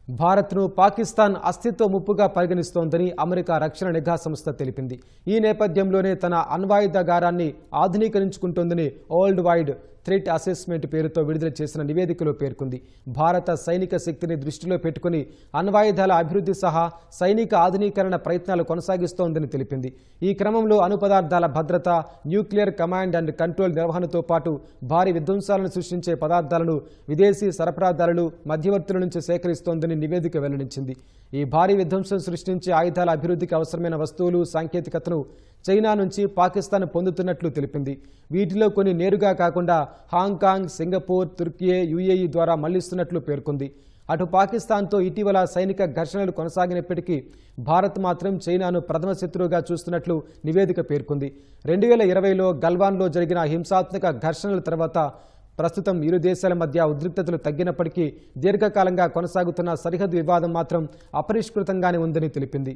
భారత్ను పాకిస్తాన్ అస్తిత్వ ముప్పుగా పరిగణిస్తోందని అమెరికా రక్షణ నిఘా సంస్థ తెలిపింది. ఈ నేపథ్యంలోనే తన అణ్వాయుధాగారాన్ని ఆధునీకరించుకుంటోందని వరల్డ్ వైడ్ థ్రెట్ అసెస్మెంట్ పేరుతో విడుదల చేసిన నివేదికలో పేర్కొంది. భారత సైనిక శక్తిని దృష్టిలో పెట్టుకుని అణ్వాయుధాల అభివృద్ధి సహా సైనిక ఆధునీకరణ ప్రయత్నాలు కొనసాగిస్తోందని తెలిపింది. ఈ క్రమంలో అణుపదార్థాల భద్రత, న్యూక్లియర్ కమాండ్ అండ్ కంట్రోల్ నిర్వహణతో పాటు భారీ విధ్వంసాలను సృష్టించే పదార్థాలను విదేశీ సరఫరాదారులు, మధ్యవర్తుల నుంచి సేకరిస్తోందని నివేదిక వెల్లడించింది. ఈ భారీ విధ్వంసం సృష్టించే ఆయుధాల అభివృద్ధికి అవసరమైన వస్తువులు, సాంకేతికతను చైనా నుంచి పాకిస్తాన్ పొందుతున్నట్లు తెలిపింది. వీటిలో కొన్ని నేరుగా కాకుండా హాంకాంగ్, సింగపూర్, తుర్కియే, యుఏఈ ద్వారా మళ్లిస్తున్నట్లు పేర్కొంది. అటు పాకిస్తాన్తో ఇటీవల సైనిక ఘర్షణలు కొనసాగినప్పటికీ భారత్ మాత్రం చైనాను ప్రథమ శత్రువుగా చూస్తున్నట్లు నివేదిక పేర్కొంది. 2020లో గల్వాన్లో జరిగిన హింసాత్మక ఘర్షణల తర్వాత ప్రస్తుతం ఇరు దేశాల మధ్య ఉద్రిక్తతలు తగ్గినప్పటికీ దీర్ఘకాలంగా కొనసాగుతున్న సరిహద్దు వివాదం మాత్రం అపరిష్కృతంగానే ఉందని తెలిపింది.